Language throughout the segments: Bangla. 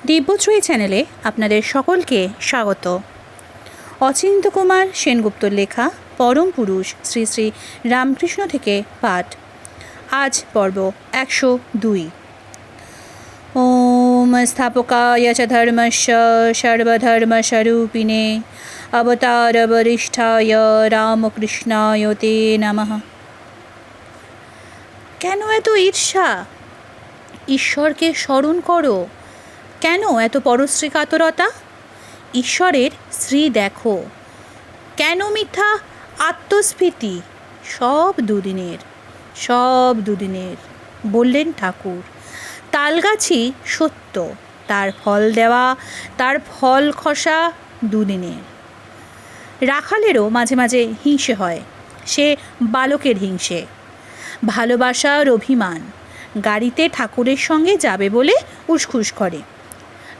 দিব্যশ্রী চ্যানেলে আপনাদের সকলকে স্বাগত। অচিন্ত্য কুমার সেনগুপ্তর লেখা পরম পুরুষ শ্রী শ্রী রামকৃষ্ণ থেকে পাঠ। আজ পর্ব 102। ওম স্থাপকায় চ ধর্মস্য সর্বধর্মস্বরূপিণে অবতারবরিষ্ঠায় রামকৃষ্ণায় তে নমঃ। কেন এত ঈর্ষা? ঈশ্বরকে স্মরণ করো। কেন এত পরশ্রী কাতরতা? ঈশ্বরের শ্রী দেখো। কেন মিথ্যা আত্মস্ফীতি? সব দুদিনের বললেন ঠাকুর। তালগাছি সত্য, তার ফল দেওয়া, তার ফল খসা দুদিনের। রাখালেরও মাঝে মাঝে হিংসে হয়, সে বালকের হিংসে। ভালোবাসার অভিমান। গাড়িতে ঠাকুরের সঙ্গে যাবে বলে উসখুস করে।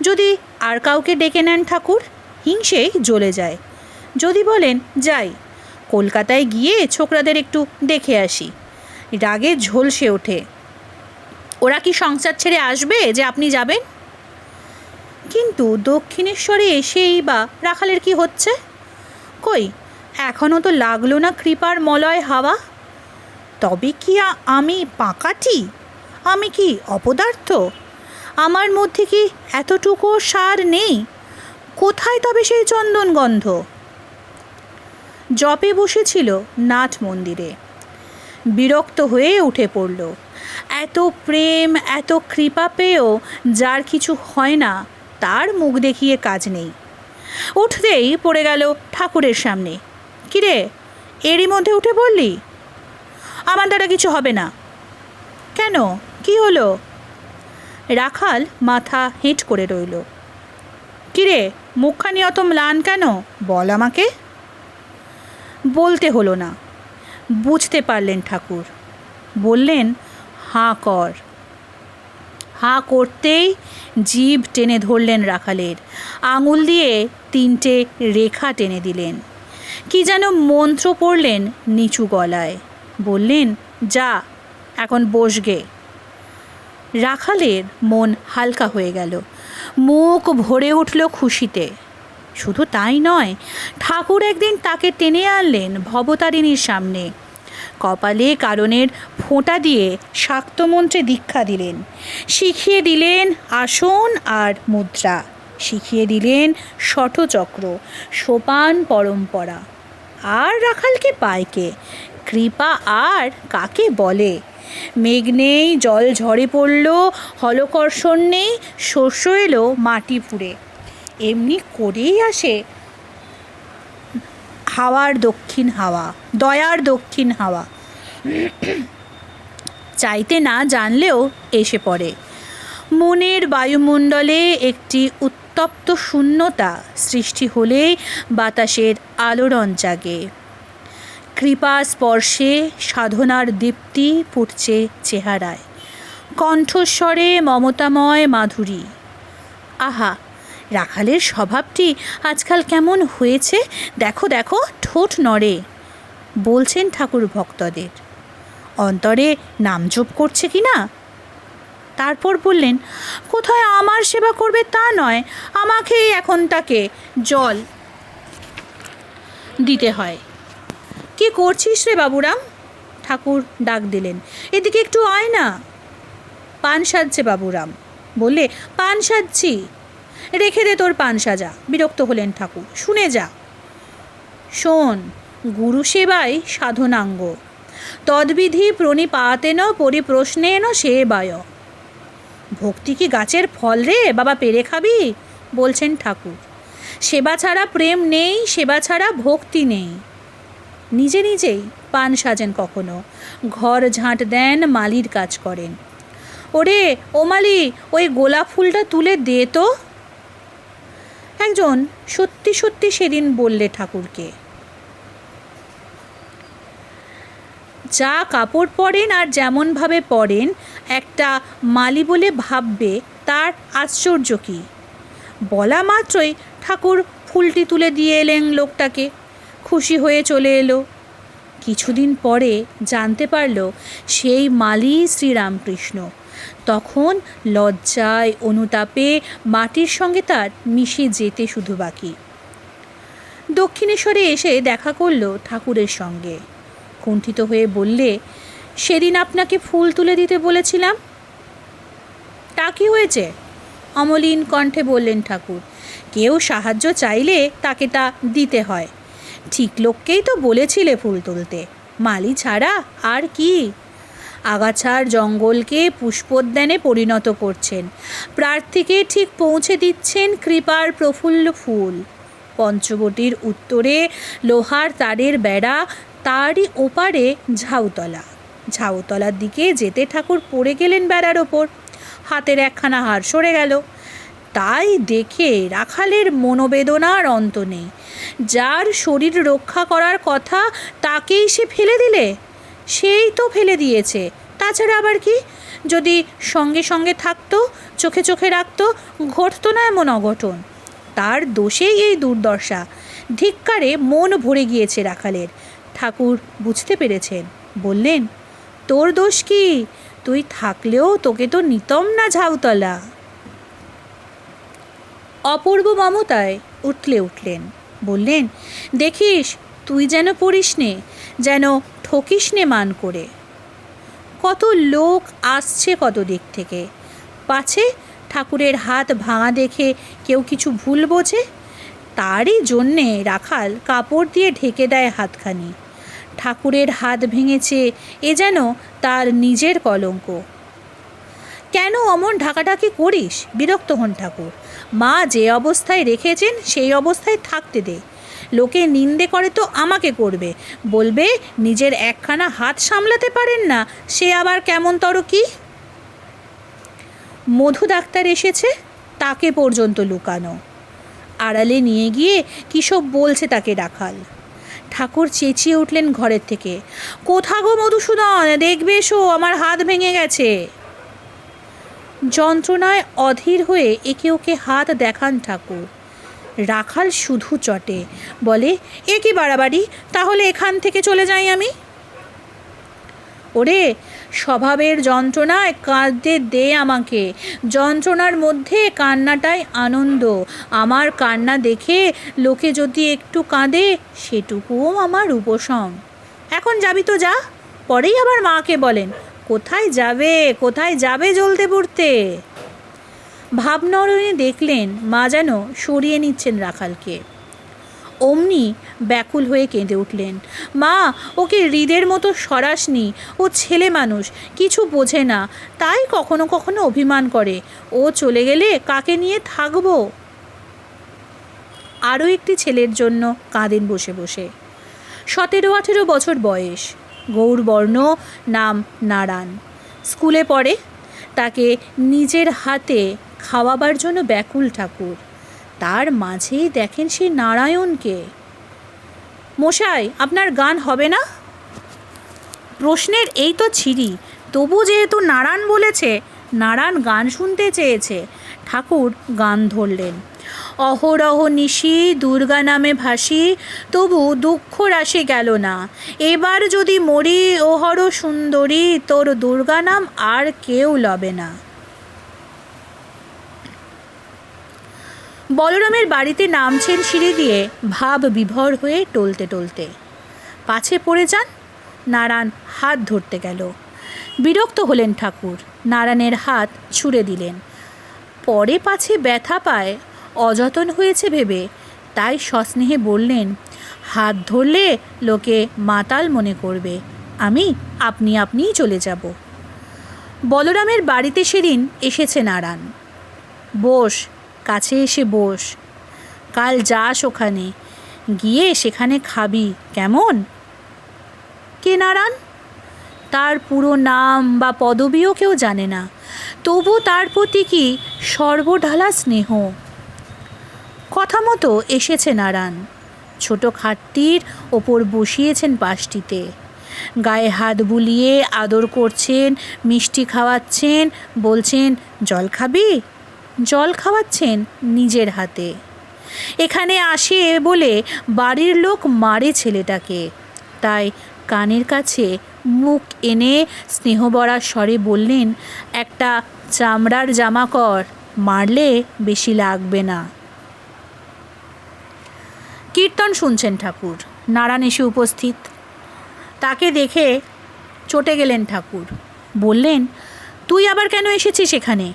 যদি আর কাউকে ডেকে নেন ঠাকুর, হিংসেই জ্বলে যায়। যদি বলেন যাই, কলকাতায় গিয়ে ছোকরাদের একটু দেখে আসি, রাগে ঝলসে ওঠে। ওরা কি সংসার ছেড়ে আসবে যে আপনি যাবেন? কিন্তু দক্ষিণেশ্বরে এসেই বা রাখালের কি হচ্ছে? কই, এখনও তো লাগলো না কৃপার মলয় হাওয়া। তবে কি আমি পাকাটি? আমি কি অপদার্থ? আমার মধ্যে কি এতটুকু সার নেই? কোথায় তবে সেই চন্দন গন্ধ? জপে বসেছিল নাট মন্দিরে। বিরক্ত হয়ে উঠে পড়ল। এত প্রেম, এত কৃপা পেয়েও যার কিছু হয় না, তার মুখ দেখিয়ে কাজ নেই। উঠতেই পড়ে গেল ঠাকুরের সামনে। কিরে, এরই মধ্যে উঠে পড়লি? আমার দ্বারা কিছু হবে না। কেন, কি হলো? রাখাল মাথা হেঁট করে রইল। কিরে, মুখখানি অত ম্লান কেন? বল আমাকে। বলতে হলো না, বুঝতে পারলেন ঠাকুর। বললেন, হাঁ কর। হাঁ করতেই জিভ টেনে ধরলেন রাখালের, আঙুল দিয়ে 3টে রেখা টেনে দিলেন। কি যেন মন্ত্র পড়লেন নিচু গলায়। বললেন, যা, এখন বসগে। রাখালের মন হালকা হয়ে গেল, মুখ ভরে উঠল খুশিতে। শুধু তাই নয়, ঠাকুর একদিন তাকে টেনে আনলেন ভবতারিণীর সামনে। কপালে কারণের ফোঁটা দিয়ে শাক্তমন্ত্রে দীক্ষা দিলেন। শিখিয়ে দিলেন আসন আর মুদ্রা, শিখিয়ে দিলেন শঠচক্র, সোপান পরম্পরা। আর রাখালকে পায় কে? কৃপা আর কাকে বলে? মেঘ নেই, জল ঝরে পড়ল, হলকর্ষণ নেই, শস্য এলো মাটি ফুঁড়ে। এমনি করেই আসে হাওয়ার দক্ষিণ হাওয়া, দয়ার দক্ষিণ হাওয়া। চাইতে না জানলেও এসে পড়ে। মনের বায়ুমণ্ডলে একটি উত্তপ্ত শূন্যতা সৃষ্টি হলেই বাতাসের আলোড়ন জাগে। কৃপা স্পর্শে সাধনার দীপ্তি ফুটছে চেহারায়, কণ্ঠস্বরে মমতাময় মাধুরী। আহা, রাখালের স্বভাবটি আজকাল কেমন হয়েছে দেখো দেখো, ঠোঁট নড়ে। বলছেন ঠাকুর ভক্তদের। অন্তরে নামজপ করছে কি না? তারপর বললেন, কোথায় আমার সেবা করবে তা নয়, আমাকেই এখন তাকে জল দিতে হয়। কি করছিস রে বাবুরাম? ঠাকুর ডাক দিলেন, এদিকে একটু আয় না। পান সাজছে বাবুরাম। বললে, পান সাজছি। রেখে দে তোর পান সাজা। বিরক্ত হলেন ঠাকুর। শুনে যা। শোন, গুরু সেবায় সাধনাঙ্গ, তদ্বিধি প্রণিপাতেন পরিপ্রশ্নেন সেবায়। ভক্তি কি গাছের ফল রে বাবা, পেরে খাবি? বলছেন ঠাকুর। সেবা ছাড়া প্রেম নেই, সেবা ছাড়া ভক্তি নেই। নিজে নিজেই পান সাজেন, কখনো ঘর ঝাঁট দেন, মালির কাজ করেন। ওরে ও মালি, ওই গোলাপ ফুলটা তুলে দে তো। একজন সত্যি সত্যি সেদিন বললে ঠাকুরকে, যা কাপড় পরেন আর যেমনভাবে পরেন, একটা মালি বলে ভাববে, তার আশ্চর্য কী? বলা মাত্রই ঠাকুর ফুলটি তুলে দিয়ে এলেন লোকটাকে। খুশি হয়ে চলে এলো। কিছুদিন পরে জানতে পারল সেই মালি শ্রীরামকৃষ্ণ। তখন লজ্জায় অনুতাপে মাটির সঙ্গে তার মিশে যেতে শুধু বাকি। দক্ষিণেশ্বরে এসে দেখা করল ঠাকুরের সঙ্গে। কুণ্ঠিত হয়ে বললে, সেদিন আপনাকে ফুল তুলে দিতে বলেছিলাম, তা কি হয়েছে? অমলিন কণ্ঠে বললেন ঠাকুর, কেউ সাহায্য চাইলে তাকে তা দিতে হয়। ঠিক লোককেই তো বলেছিলে ফুল তুলতে, মালি ছাড়া আর কি। আগাছার জঙ্গলকে পুষ্পোদ্যানে পরিণত করছেন, প্রার্থীকে ঠিক পৌঁছে দিচ্ছেন কৃপার প্রফুল্ল ফুল। পঞ্চবটির উত্তরে লোহার তারের বেড়া, তারই ওপারে ঝাউতলা। ঝাউতলার দিকে যেতে ঠাকুর পড়ে গেলেন বেড়ার ওপর, হাতের একখানা হার সরে গেল। তাই দেখে রাখালের মনোবেদনার অন্ত নেই। যার শরীর রক্ষা করার কথা তাকেই সে ফেলে দিলে, সেই তো ফেলে দিয়েছে। তাছাড়া আবার কি? যদি সঙ্গে সঙ্গে থাকতো, চোখে চোখে রাখতো, ঘটতো না এমন অঘটন। তার দোষেই এই দুর্দশা। ধিক্কারে মন ভরে গিয়েছে রাখালের। ঠাকুর বুঝতে পেরেছেন, বললেন, তোর দোষ কি? তুই থাকলেও তোকে তো নিতম না ঝাউতলা। অপূর্ব মমতায় উঠলে উঠলেন, বললেন, দেখিস তুই যেন পড়িস নে, যেন ঠকিস নে মান করে। কত লোক আসছে কত দিক থেকে, পাছে ঠাকুরের হাত ভাঙা দেখে কেউ কিছু ভুল বোঝে। তারই জন্যে রাখাল কাপড় দিয়ে ঢেকে দেয় হাতখানি। ঠাকুরের হাত ভেঙেছে এ যেন তার নিজের কলঙ্ক। কেন অমন ঢাকাঢাকি করিস? বিরক্ত হন ঠাকুর। মা যে অবস্থায় রেখেছেন সেই অবস্থায় থাকতে দে। লোকে নিন্দে করে তো আমাকে করবে, বলবে নিজের একখানা হাত সামলাতে পারেন না, সে আবার কেমন তর কি। মধু ডাক্তার এসেছে, তাকে পর্যন্ত লুকানো। আড়ালে নিয়ে গিয়ে কী সব বলছে তাকে রাখাল। ঠাকুর চেঁচিয়ে উঠলেন ঘরের থেকে, কোথা গো মধুসূদন, দেখবে এসো, আমার হাত ভেঙে গেছে। যন্ত্রণায় অধীর হয়ে একে ওকে হাত দেখান ঠাকুর। রাখাল শুধু চটে, বলে, এ কি বাড়াবাড়ি, তাহলে এখান থেকে চলে যাই আমি। ওরে, স্বভাবের যন্ত্রণায় কাঁদতে দে আমাকে, যন্ত্রণার মধ্যে কান্নাটাই আনন্দ। আমার কান্না দেখে লোকে যদি একটু কাঁদে, সেটুকুও আমার উপশম। এখন যাবি তো যা, পরেই আবার মাকে বলেন, কোথায় যাবে কোথায় যাবে জ্বলতে পুড়তে। ভাবনরণে দেখলেন মা যেন সরিয়ে নিচ্ছেন রাখালকে। অমনি ব্যাকুল হয়ে কেঁদে উঠলেন, মা, ওকে হৃদের মতো সরাসনি, ও ছেলে মানুষ, কিছু বোঝে না, তাই কখনো কখনো অভিমান করে। ও চলে গেলে কাকে নিয়ে থাকবো। আরও একটি ছেলের জন্য কাঁদেন বসে বসে। 17-18 বছর বয়স, গৌরবর্ণ, নাম নারায়ণ। স্কুলে পড়ে। তাকে নিজের হাতে খাওয়াবার জন্য ব্যাকুল ঠাকুর। তার মাঝেই দেখেন সেই নারায়ণকে। মশাই, আপনার গান হবে না? প্রশ্নের এই তো ছিরি, তবু যেহেতু নারায়ণ বলেছে, নারায়ণ গান শুনতে চেয়েছে। ঠাকুর গান ধরলেন, অহরহ নিশি দুর্গা নামে ভাসি, তবু দুঃখ রাশি গেল না। এবার যদি মরি ওহর সুন্দরী, তোর দুর্গা নাম আর কেউ লবে না। বলরামের বাড়িতে নামছেন সিঁড়ি দিয়ে ভাব বিভোর হয়ে টলতে টলতে। পাছে পড়ে যান। নারায়ণ হাত ধরতে গেল। বিরক্ত হলেন ঠাকুর, নারায়ণের হাত ছুঁড়ে দিলেন। পরে পাছে ব্যথা পায়, অযতন হয়েছে ভেবে, তাই সস্নেহে বললেন, হাত ধরলে লোকে মাতাল মনে করবে, আমি আপনিই চলে যাব। বলরামের বাড়িতে সেদিন এসেছে নারায়ণ। বস, কাছে এসে বস, কাল যাস ওখানে, গিয়ে সেখানে খাবি, কেমন? কে নারায়ণ? তার পুরো নাম বা পদবিও কেউ জানে না, তবু তার প্রতি কি সর্বঢালা স্নেহ। কথা মতো এসেছে নারায়ণ। ছোট খাটটির ওপর বসিয়েছেন পাশটিতে, গায়ে হাত বুলিয়ে আদর করছেন, মিষ্টি খাওয়াচ্ছেন, বলছেন, জল খাবি? জল খাওয়াচ্ছেন নিজের হাতে। এখানে আসে বলে বাড়ির লোক মারে ছেলেটাকে, তাই কানের কাছে মুখ এনে স্নেহভরা স্বরে বললেন, একটা চামড়ার জামা কর, মারলে বেশি লাগবে না। কীর্তন শুনছেন ঠাকুর। নারায়ণ এসে উপস্থিত। তাকে দেখে চটে গেলেন ঠাকুর। বললেন, তুই আবার কেন এসেছিস এখানে?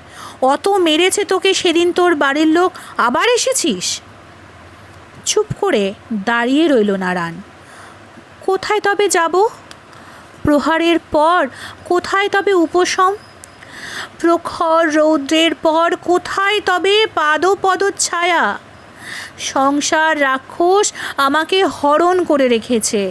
অত মেরেছে তোকে সেদিন তোর বাড়ির লোক, আবার এসেছিস? চুপ করে দাঁড়িয়ে রইল নারায়ণ। কোথায় তবে যাব? প্রহারের পর কোথায় তবে উপশম? প্রখর রৌদ্রের পর কোথায় তবে পদচ্ছায়া? সংসার রাক্ষস আমাকে হরণ করে রেখেছে,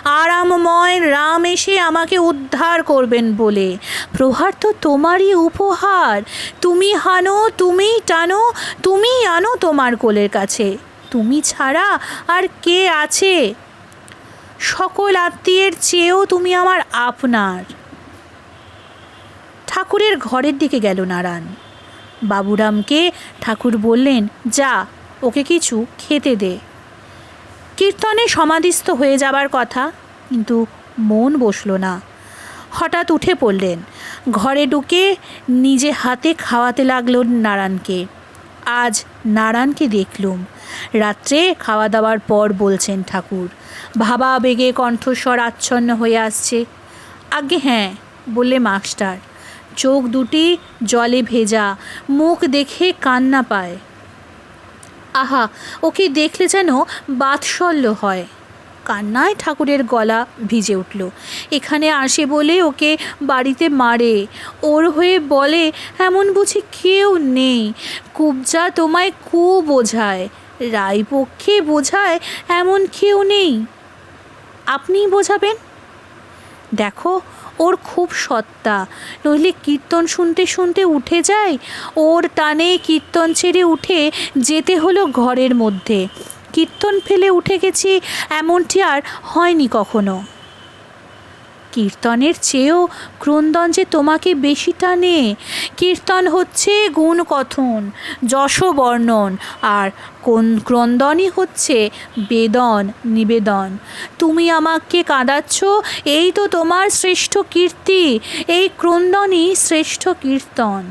আরামময় রাম এসে আমাকে উদ্ধার করবেন বলে। প্রহার তো তোমারই উপহার। তুমি হানো, তুমিই টানো, তুমিই আনো তোমার কোলের কাছে। তুমি ছাড়া আর কে আছে? সকল আত্মীয়ের চেয়েও তুমি আমার আপনার। ঠাকুরের ঘরের দিকে গেল নারায়ণ। বাবুরামকে ঠাকুর বললেন, যা, ওকে কিছু খেতে দে। কীর্তনে সমাধিস্থ হয়ে যাবার কথা, কিন্তু মন বসল না। হঠাৎ উঠে পড়লেন। ঘরে ঢুকে নিজে হাতে খাওয়াতে লাগলো নারায়ণকে। আজ নারায়ণকে দেখলুম। রাত্রে খাওয়া দাওয়ার পর বলছেন ঠাকুর। ভাবা বেগে কণ্ঠস্বর আচ্ছন্ন হয়ে আসছে। আজ্ঞে হ্যাঁ, বললে মাস্টার। চোখ দুটি জলে ভেজা, মুখ দেখে কান্না পায়। আহা, ওকে দেখলে যেন বাৎসল্য হয়। কান্নায় ঠাকুরের গলা ভিজে উঠল। এখানে আসে বলে ওকে বাড়িতে মারে, ওর হয়ে বলে এমন বুঝি কেউ নেই। কুবজা তোমায় বোঝায়, রায়পক্ষে বোঝায় এমন কেউ নেই। আপনিই বোঝাবেন। দেখো, ওর খুব সত্তা, নইলে কীর্তন শুনতে শুনতে উঠে যায়। ওর টানে কীর্তন ছেড়ে উঠে যেতে হলো ঘরের মধ্যে। কীর্তন ফেলে উঠে গেছি এমনটি আর হয়নি কখনো। কীর্তনের চেয়েও ক্রন্দন যে তোমাকে বেশি টানে। কীর্তন হচ্ছে গুণ কথন, যশ বর্ণন, আর ক্রন্দনই হচ্ছে বেদন নিবেদন। তুমি আমাকে কাঁদাচ্ছ, এই তো তোমার শ্রেষ্ঠ কীর্তি। এই ক্রন্দনই শ্রেষ্ঠ কীর্তন।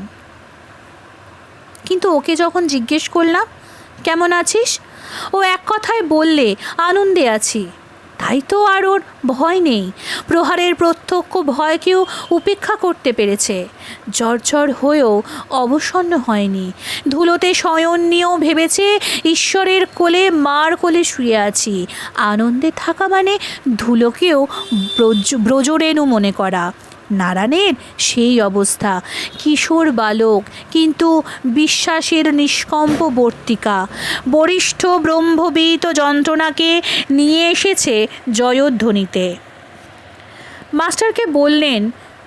কিন্তু ওকে যখন জিজ্ঞেস করলাম, কেমন আছিস? ও এক কথায় বললে, আনন্দে আছি। তাই তো আর ওর ভয় নেই। প্রহারের প্রত্যক্ষ ভয়কেও উপেক্ষা করতে পেরেছে। ঝরঝর হয়েও অবসন্ন হয়নি। ধুলোতে শয়ন নিয়েও ভেবেছে ঈশ্বরের কোলে, মার কোলে শুয়ে আছি। আনন্দে থাকা মানে ধুলোকেও ব্রজরেণু মনে করা। নারায়ণের সেই অবস্থা। কিশোর বালক, কিন্তু বিশ্বাসের নিষ্কম্প বর্তিকা। বরিষ্ঠ ব্রহ্মবিত যন্ত্রণাকে নিয়ে এসেছে জয়ধ্বনিতে। মাস্টারকে বললেন,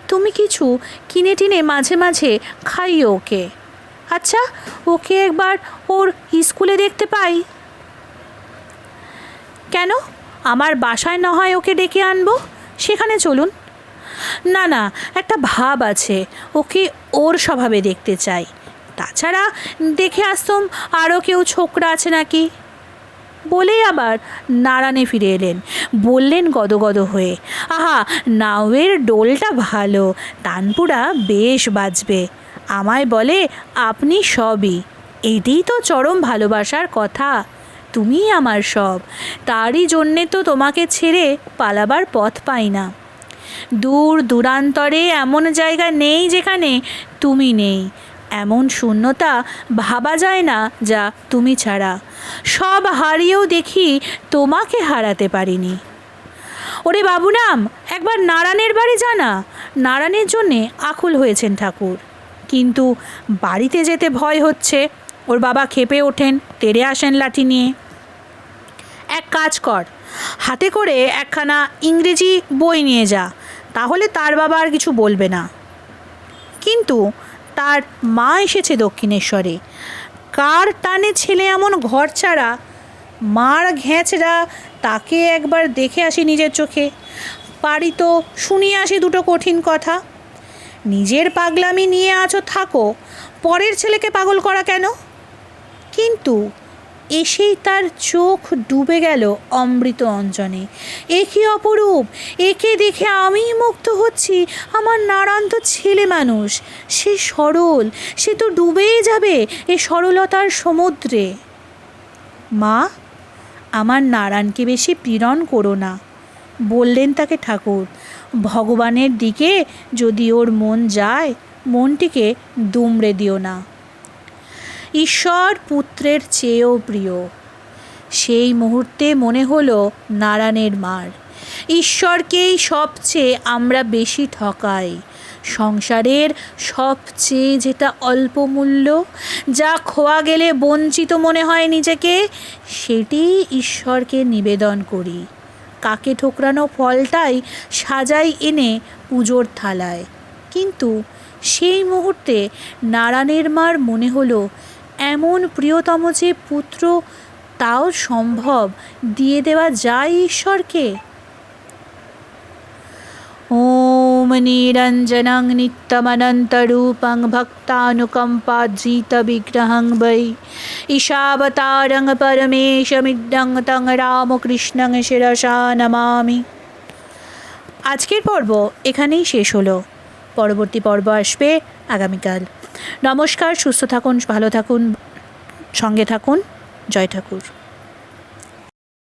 তুমি কিছু কিনে টিনে মাঝে মাঝে খাইও ওকে। আচ্ছা, ওকে একবার ওর স্কুলে দেখতে পাই। কেন? আমার বাসায় না হয় ওকে ডেকে আনবো, সেখানে চলুন। না না, একটা ভাব আছে, ওকে ওর স্বভাবে দেখতে চাই। তাছাড়া দেখে আসতাম আরও কেউ ছোকরা আছে নাকি। বলেই আবার নারায়ণে ফিরে এলেন। বললেন গদগদ হয়ে, আহা, নাওয়ের ডোলটা ভালো, তানপুরা বেশ বাজবে। আমায় বলে আপনি সবই। এটিই তো চরম ভালোবাসার কথা। তুমিই আমার সব। তারই জন্যে তো তোমাকে ছেড়ে পালাবার পথ পাই না। দূর দূরান্তরে এমন জায়গা নেই যেখানে তুমি নেই। এমন শূন্যতা ভাবা যায় না যা তুমি ছাড়া। সব হারিয়েও দেখি তোমাকে হারাতে পারিনি। ওরে বাবুরাম, একবার নারায়ণের বাড়ি জানা। নারায়ণের জন্যে আকুল হয়েছেন ঠাকুর, কিন্তু বাড়িতে যেতে ভয় হচ্ছে। ওর বাবা ক্ষেপে ওঠেন, তেড়ে আসেন লাঠি নিয়ে। এক কাজ কর, হাতে করে একখানা ইংরেজি বই নিয়ে যা, তাহলে তার বাবা আর কিছু বলবে না। কিন্তু তার মা এসেছে দক্ষিণেশ্বরে। কার টানে ছেলে এমন ঘর ছাড়া? মার ঘ্যাঁচড়া, তাকে একবার দেখে আসি নিজের চোখে। পারি তো শুনিয়ে আসি দুটো কঠিন কথা। নিজের পাগলামি নিয়ে আছো থাকো, পরের ছেলেকে পাগল করা কেন? কিন্তু এসেই তার চোখ ডুবে গেল অমৃত অঞ্জনে। এ কি অপরূপ! একে দেখে আমিই মুগ্ধ হচ্ছি। আমার নারায়ণ তো ছেলে মানুষ, সে সরল, সে তো ডুবেই যাবে এ সরলতার সমুদ্রে। মা, আমার নারায়ণকে বেশি পীড়ন করো না, বললেন তাকে ঠাকুর। ভগবানের দিকে যদি ওর মন যায়, মনটিকে দুমড়ে দিও না। ঈশ্বর পুত্রের চেয়েও প্রিয়। সেই মুহূর্তে মনে হলো নারায়ণের মার। ঈশ্বরকেই সবচেয়ে আমরা বেশি ঠকাই। সংসারের সবচেয়ে যেটা অল্প মূল্য, যা খোয়া গেলে বঞ্চিত মনে হয় নিজেকে, সেটি ঈশ্বরকে নিবেদন করি। কাকে ঠোকরানো ফলটাই সাজাই এনে পুজোর থালায়। কিন্তু সেই মুহূর্তে নারায়ণের মার মনে হলো এমন প্রিয়তম যে পুত্র, তাও সম্ভব দিয়ে দেওয়া যায় ঈশ্বরকে। ওম নিরঞ্জনং নিত্যমনন্তরূপং ভক্তানুকম্পাজিত বিগ্রহং বৈ ঈশাবতারং পরমেশমিড্ডং তং রামকৃষ্ণং শিরসা নমামি। আজকের পর্ব এখানেই শেষ হলো। পরবর্তী পর্ব আসবে আগামীকাল। নমস্কার, সুস্থ থাকুন, ভালো থাকুন, সঙ্গে থাকুন। জয় ঠাকুর।